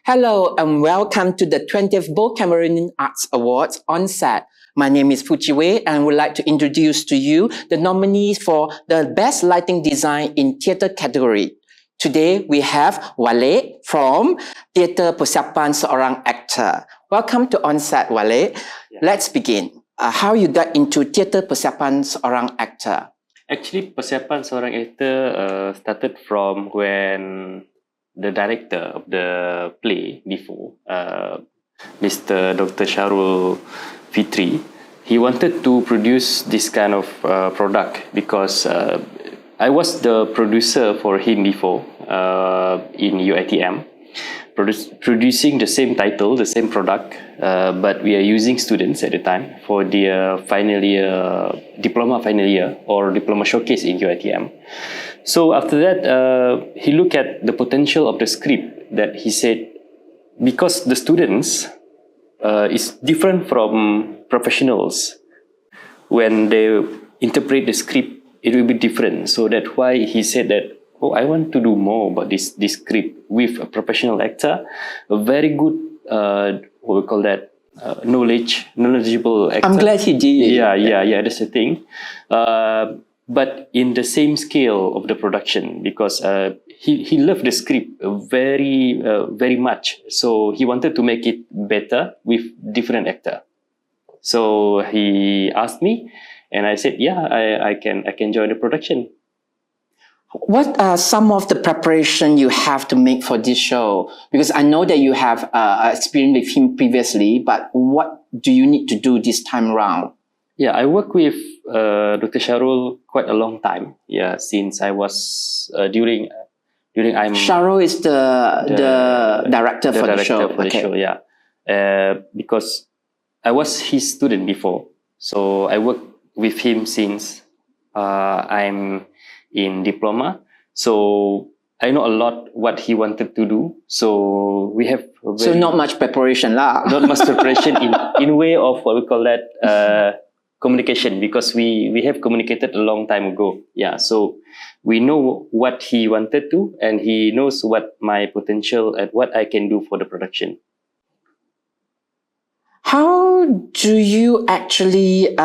Hello and welcome to the 20th BOH Cameronian Arts Awards on set. My name is Foo Chi Wei and I would like to introduce to you the nominees for the Best Lighting Design in Theater category. Today we have Walid from Teater Persiapan Seorang Aktor. Welcome to On Set, Walid. Yeah. Let's begin. How you got into Teater Persiapan Seorang Aktor? Actually, Persiapan Seorang Aktor started from when the director of the play before, Mr. Dr. Sharul Fitri, he wanted to produce this kind of product because I was the producer for him before in UiTM, producing the same title, the same product, but we are using students at the time for their final year, diploma final year or diploma showcase in UiTM. So after that, he looked at the potential of the script that he said, because the students is different from professionals. When they interpret the script, it will be different. So that's why he said that, oh, I want to do more about this script with a professional actor, a very good, what we call that, knowledgeable actor. I'm glad he did. Yeah, that's the thing. But in the same scale of the production, because he loved the script very much. So he wanted to make it better with different actor. So he asked me, and I said, yeah, I can join the production. What are some of the preparation you have to make for this show? Because I know that you have experience with him previously, but what do you need to do this time around? Yeah, I work with Dr. Sharul quite a long time. Yeah, since I was during I'm Sharul is the director for the show. For the show, yeah. Because I was his student before, so I worked with him since I'm in diploma. So I know a lot what he wanted to do. So we have so not much preparation lah. Not much preparation in way of what we call that communication, because we have communicated a long time ago. Yeah, so we know what he wanted to, and he knows what my potential and what I can do for the production. How do you actually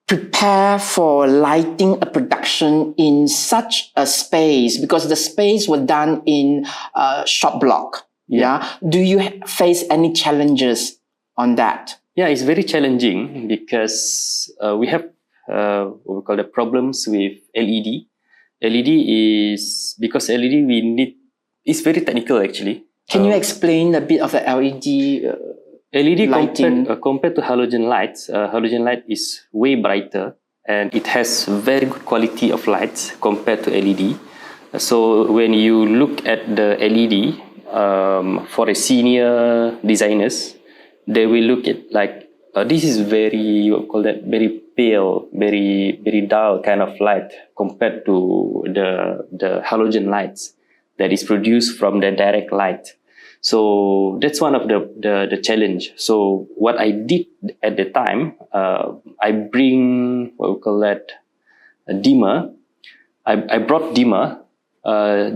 prepare for lighting a production in such a space? Because the space was done in a shop block. Yeah. Do you face any challenges on that? Yeah, it's very challenging because we have what we call the problems with LED. LED is because LED we need. It's very technical actually. Can you explain a bit of the LED? LED lighting? compared to halogen lights, halogen light is way brighter and it has very good quality of lights compared to LED. So when you look at the LED for a senior designers, they will look at like this is very very pale, very dull kind of light compared to the halogen lights that is produced from the direct light. So that's one of the challenge. So what I did at the time, I bring what we call that a dimmer. I brought dimmer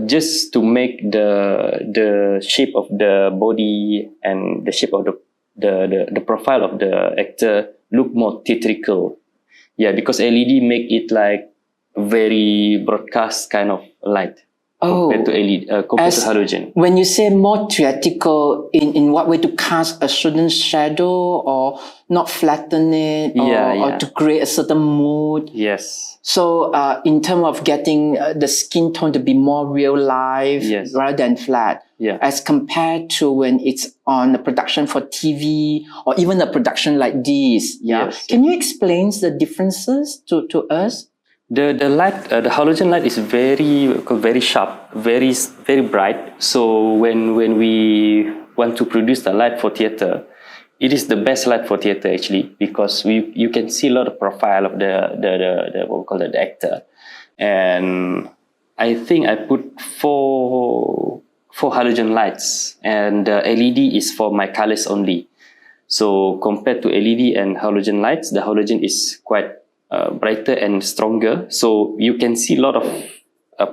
just to make the shape of the body and the shape of the profile of the actor look more theatrical. Yeah, because LED make it like very broadcast kind of light. Compared to LED, compared to halogen. When you say more theatrical, in what way? To cast a certain shadow or not flatten it, or to create a certain mood? Yes. So in terms of getting the skin tone to be more real life rather than flat, as compared to when it's on a production for TV or even a production like this. Yes. Can you explain the differences to us? The light, the halogen light is very sharp, very bright. So when we want to produce the light for theater, it is the best light for theater actually, because you can see a lot of profile of the what we call the actor. And I think I put four halogen lights, and the LED is for my colors only. So compared to LED and halogen lights, the halogen is quite brighter and stronger, so you can see a lot of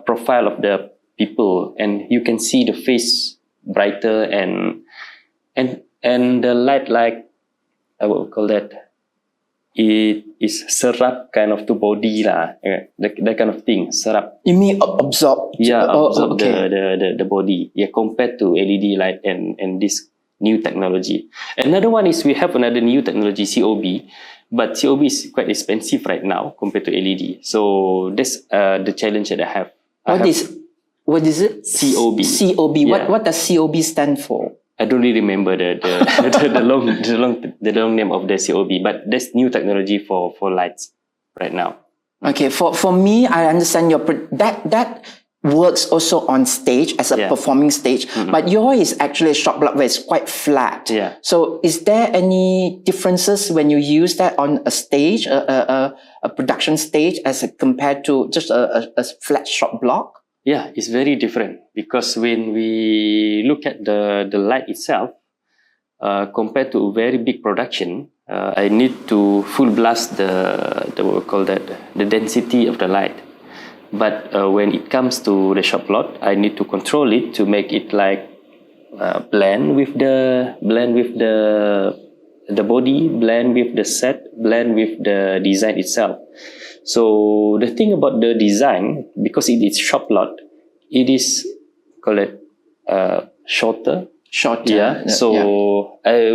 profile of the people, and you can see the face brighter and the light, like I would call that, it is serap kind of to body lah, that kind of thing, serap. You mean absorb? Yeah, absorb okay. the body. Yeah, compared to LED light and this new technology. Another one is we have another new technology, COB, but COB is quite expensive right now compared to LED. So that's the challenge that I have. What is it? COB. COB. Yeah. What does COB stand for? I don't really remember the long name of the COB, but that's new technology for lights right now. Okay, for me, I understand that works also on stage as a performing stage, but yours is actually a shot block where it's quite flat. Yeah. So is there any differences when you use that on a stage, a production stage, as compared to just a flat shot block? Yeah, it's very different because when we look at the light itself, compared to a very big production, I need to full blast the what we call that, the density of the light. But when it comes to the shot plot, I need to control it to make it like blend with the body, blend with the set, blend with the design itself. So the thing about the design, because it is shot plot, it is shorter. Shorter. Yeah. So I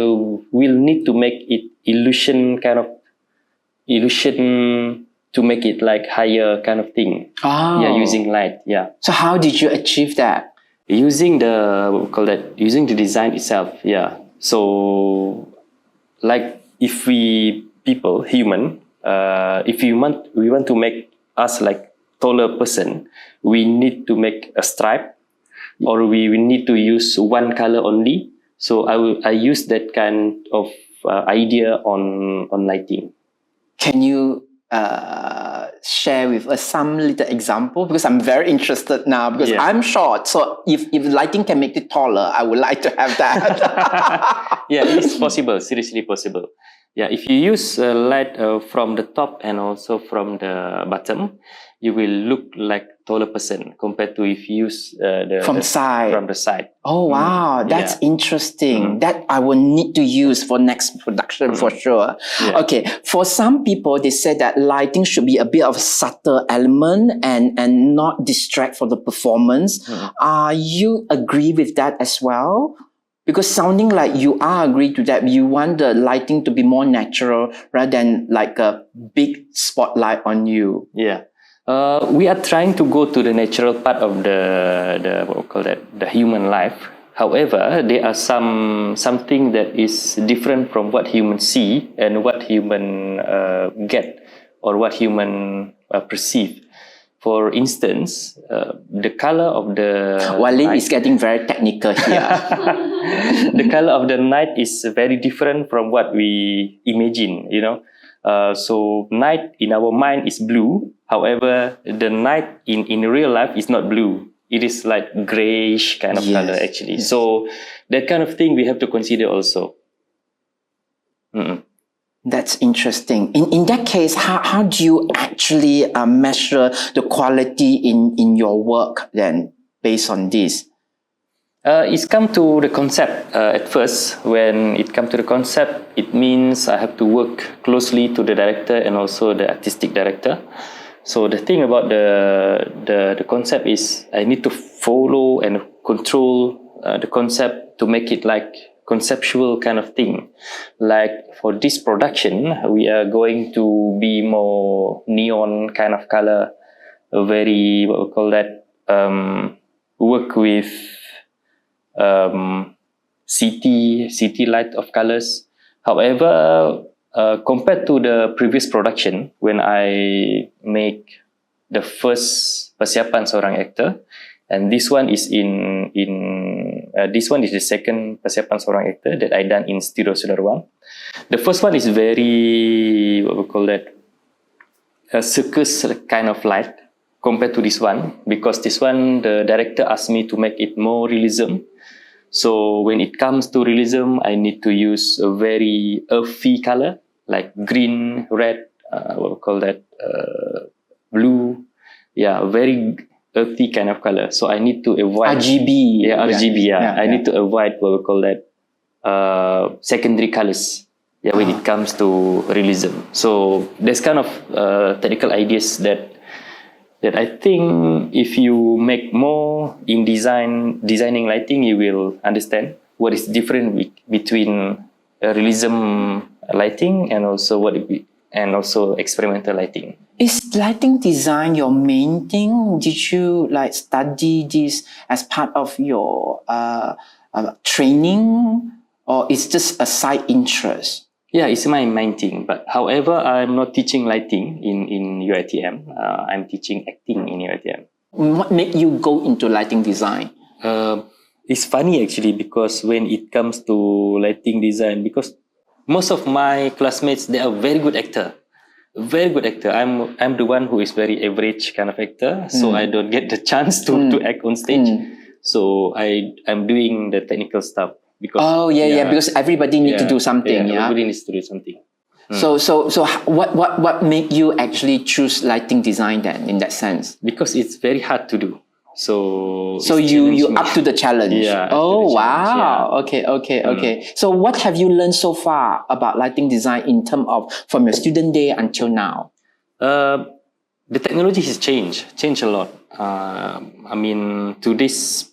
will need to make it illusion to make it like higher kind of thing. Oh. Yeah, using light. Yeah. So how did you achieve that? Using using the design itself. Yeah. So like if we human, if we want to make us like taller person, we need to make a stripe, or we need to use one color only. So I use that kind of idea on lighting. Can you share with us some little example? Because I'm very interested now, because I'm short. So if lighting can make it taller, I would like to have that. Yeah, it's possible, seriously possible. Yeah, if you use light from the top and also from the bottom, you will look like taller person compared to if you use from the side. Oh wow, that's interesting. That I will need to use for next production for sure. Yeah. Okay, for some people they say that lighting should be a bit of a subtle element and not distract from the performance. You agree with that as well? Because sounding like you are agree to that, you want the lighting to be more natural rather than like a big spotlight on you. Yeah. We are trying to go to the natural part of the what we call that, the human life. However, there are something that is different from what humans see and what human get or what human perceive. For instance, the color of the Walid is getting very technical here. The color of the night is very different from what we imagine, you know. So night in our mind is blue. However, the night in real life is not blue. It is like grayish kind of color actually. Yes. So that kind of thing we have to consider also. That's interesting. In that case, how do you actually measure the quality in your work then based on this? It's come to the concept at first. When it comes to the concept, it means I have to work closely to the director and also the artistic director. So the thing about the concept is I need to follow and control the concept to make it like conceptual kind of thing. Like for this production, we are going to be more neon kind of color, very what we call that, work with city light of colors. However, compared to the previous production, when I make the first Persiapan Seorang Aktor, and this one is this one is the second Persiapan Seorang Aktor that I done in Studio Sudarwan. The first one is very what we call that, a circus kind of light compared to this one, because this one the director asked me to make it more realism. So when it comes to realism, I need to use a very earthy color like green, red, what we call that, blue. Yeah, very earthy kind of color. So I need to avoid RGB. RGB. I need to avoid what we call that secondary colors. When it comes to realism. So there's kind of technical ideas that I think if you make more in designing lighting, you will understand what is different between realism lighting and also experimental lighting. Is lighting design your main thing? Did you study this as part of your training, or is just a side interest? Yeah, it's my main thing. But however, I'm not teaching lighting in UiTM. I'm teaching acting in UiTM. What made you go into lighting design? It's funny actually, because when it comes to lighting design, because most of my classmates, they are very good actor. Very good actor. I'm the one who is very average kind of actor, so I don't get the chance to act on stage. So I'm doing the technical stuff. Because, because everybody needs to do something. Everybody needs to do something. So what made you actually choose lighting design then, in that sense? Because it's very hard to do. So you up to the challenge. Yeah. Oh wow. Yeah. Okay. So what have you learned so far about lighting design in terms of from your student day until now? The technology has changed a lot. Today's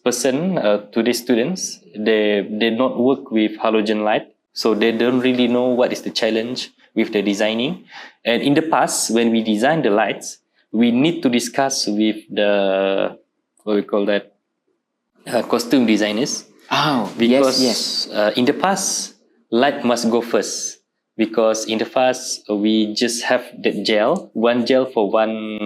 students, they not work with halogen light, so they don't really know what is the challenge with the designing. And in the past, when we design the lights, we need to discuss with the costume designers. Because in the past, light must go first. Because in the past, we just have that one gel for one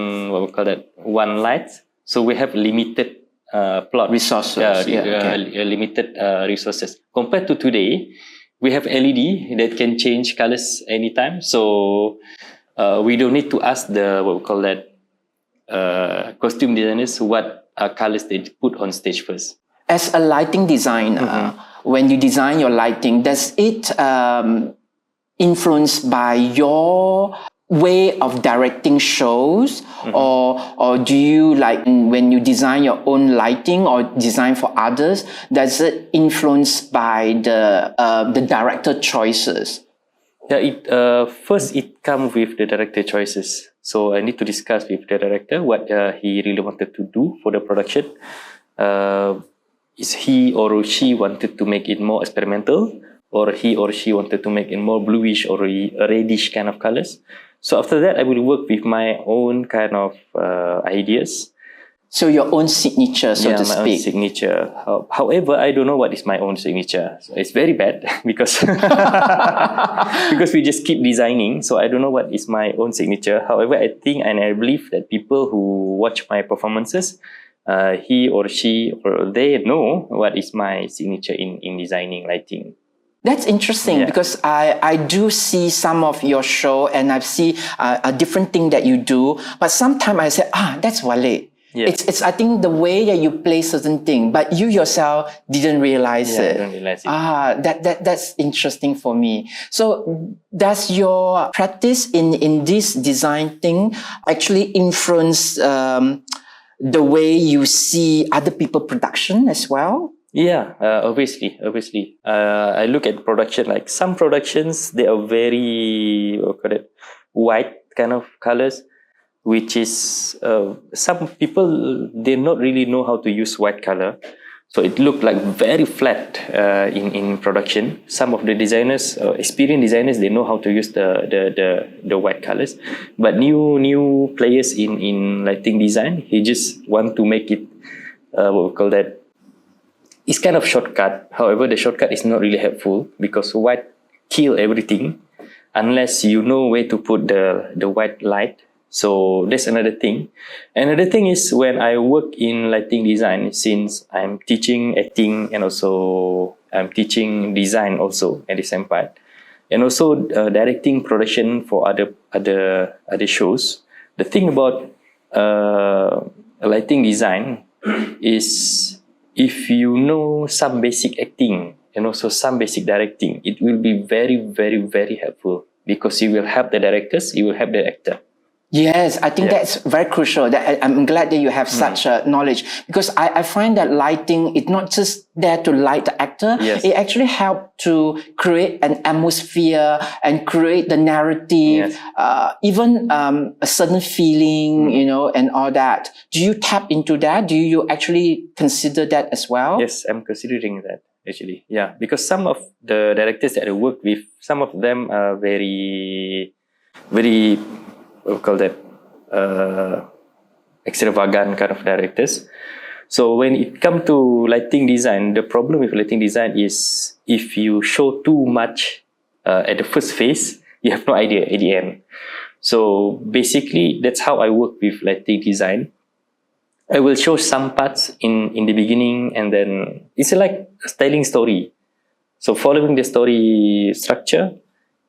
light. So we have limited plot resources. Limited resources. Compared to today, we have LED that can change colors anytime. So we don't need to ask the costume designers what colors they put on stage first. As a lighting designer, when you design your lighting, does it influenced by your way of directing shows, or do you when you design your own lighting or design for others, does it influenced by the director choices? First it comes with the director choices. So I need to discuss with the director what he really wanted to do for the production. Is he or she wanted to make it more experimental, or he or she wanted to make it more bluish or reddish kind of colors. So after that, I will work with my own kind of ideas. So your own signature, so to speak. My own signature. However, I don't know what is my own signature. So it's very bad because because we just keep designing. So I don't know what is my own signature. However, I think and I believe that people who watch my performances, he or she or they know what is my signature in designing lighting. That's interesting because I do see some of your show and I see a different thing that you do. But sometimes I say, that's Walid. Yeah. It's I think the way that you play certain thing, but you yourself didn't realize it. I didn't realize it. That's interesting for me. So does your practice in this design thing actually influence the way you see other people production as well? Yeah, obviously. I look at production, like some productions, they are very white kind of colors, which is some people, they not really know how to use white color. So it looked like very flat in production. Some of the designers, experienced designers, they know how to use the white colors. But new players in lighting design, he just want to make it, it's kind of shortcut. However, the shortcut is not really helpful because white kill everything unless you know where to put the white light. So that's another thing. Another thing is when I work in lighting design, since I'm teaching acting and also I'm teaching design also at the same part, and also directing production for other shows. The thing about lighting design is if you know some basic acting and also some basic directing, it will be very, very, very helpful because you will help the directors, you will help the actor. Yes, I think that's very crucial. I'm glad that you have such knowledge, because I find that lighting is not just there to light the actor. Yes. It actually helps to create an atmosphere and create the narrative, even a certain feeling, and all that. Do you tap into that? Do you actually consider that as well? Yes, I'm considering that actually. Yeah, because some of the directors that I work with, some of them are very, very, what we call that, extravagant kind of directors. So when it comes to lighting design, the problem with lighting design is if you show too much at the first phase, you have no idea at the end. So basically, that's how I work with lighting design. I will show some parts in the beginning, and then it's like a styling story. So following the story structure,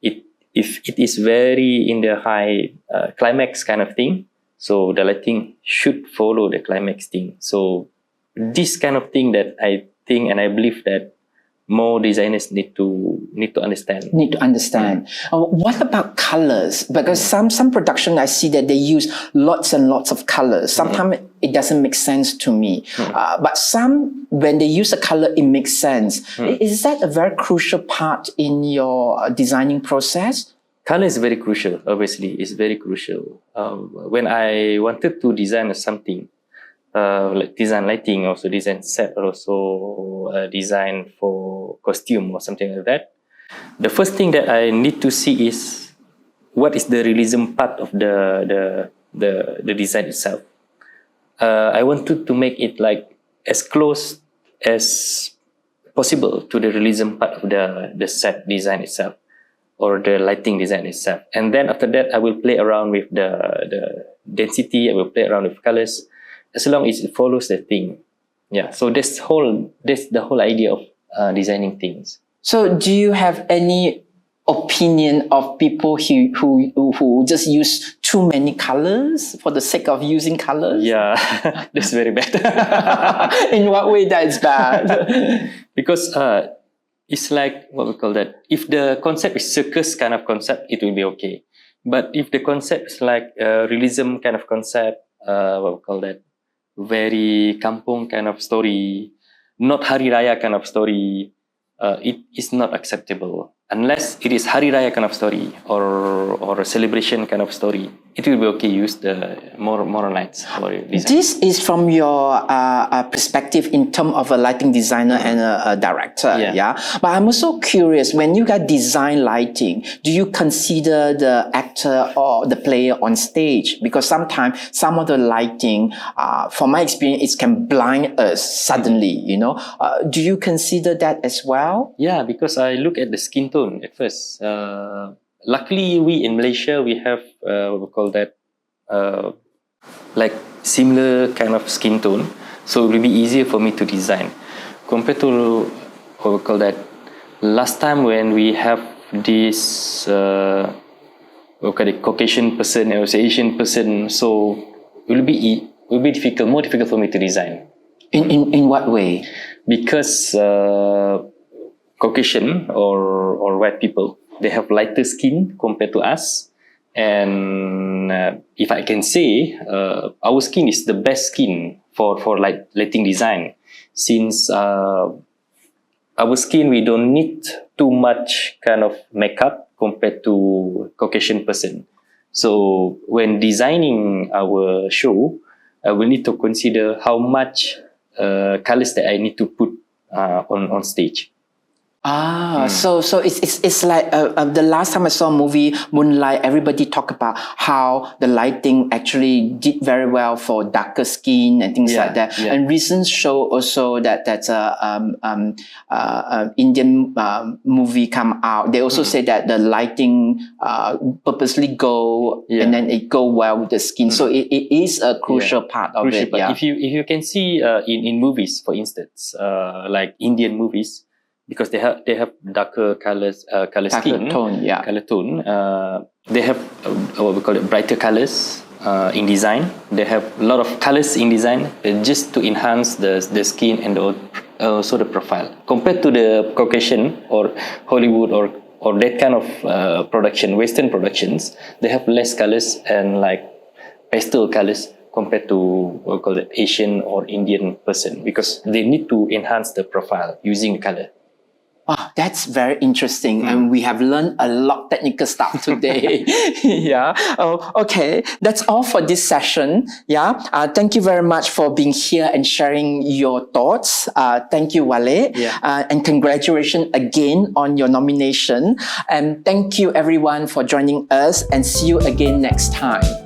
if it is very in the high climax kind of thing, so the lighting should follow the climax thing. So this kind of thing that I think and I believe that more designers need to understand. What about colors? Because some production I see that they use lots and lots of colors. Sometimes it doesn't make sense to me. But some, when they use a color, it makes sense. Is that a very crucial part in your designing process? Color is very crucial. Obviously, it's very crucial. When I wanted to design something, like design lighting, also design set, or also design for costume or something like that, the first thing that I need to see is what is the realism part of the design itself. I wanted to make it like as close as possible to the realism part of the set design itself, or the lighting design itself. And then after that, I will play around with the density. I will play around with colors, as long as it follows the thing. Yeah. So that's the whole idea of designing things. So do you have any opinion of people who just use too many colors for the sake of using colors? Yeah, that's very bad. In what way that is bad? Because it's like, what we call that, if the concept is circus kind of concept, it will be okay. But if the concept is like realism kind of concept, what we call that, very kampung kind of story, not Hari Raya kind of story, it is not acceptable. Unless it is Hari Raya kind of story or a celebration kind of story, it will be okay. Use the more lights for design. This is from your perspective in terms of a lighting designer and a director. Yeah. But I'm also curious, when you guys design lighting, do you consider the actor or the player on stage? Because sometimes some of the lighting, from my experience, it can blind us suddenly. Do you consider that as well? Yeah, because I look at the skin tone at first. Luckily, we in Malaysia, we have what we call that, like similar kind of skin tone, so it will be easier for me to design compared to what we call that. Last time when we have this what we call it, Caucasian person or Asian person, so it will be more difficult for me to design. In what way? Because Caucasian or white people, they have lighter skin compared to us, and if I can say, our skin is the best skin for lighting design, since our skin, we don't need too much kind of makeup compared to Caucasian person. So when designing our show, I will need to consider how much colors that I need to put on stage. So it's like the last time I saw a movie Moonlight, everybody talk about how the lighting actually did very well for darker skin and things like that. And recent show also that's Indian movie come out. They also say that the lighting purposely go and then it go well with the skin. So it is a crucial part of it. Part. If you can see in movies, for instance, like Indian movies, because they have darker colors, color tone. They have what we call it, brighter colors in design. They have a lot of colors in design just to enhance the skin and also the profile. Compared to the Caucasian or Hollywood or or that kind of production, Western productions, they have less colors and like pastel colors compared to what we call it Asian or Indian person, because they need to enhance the profile using color. Wow, that's very interesting, and we have learned a lot technical stuff today. Yeah. Oh, okay. That's all for this session. Yeah. Thank you very much for being here and sharing your thoughts. Thank you, Walid. Yeah. And congratulations again on your nomination. And thank you everyone for joining us, and see you again next time.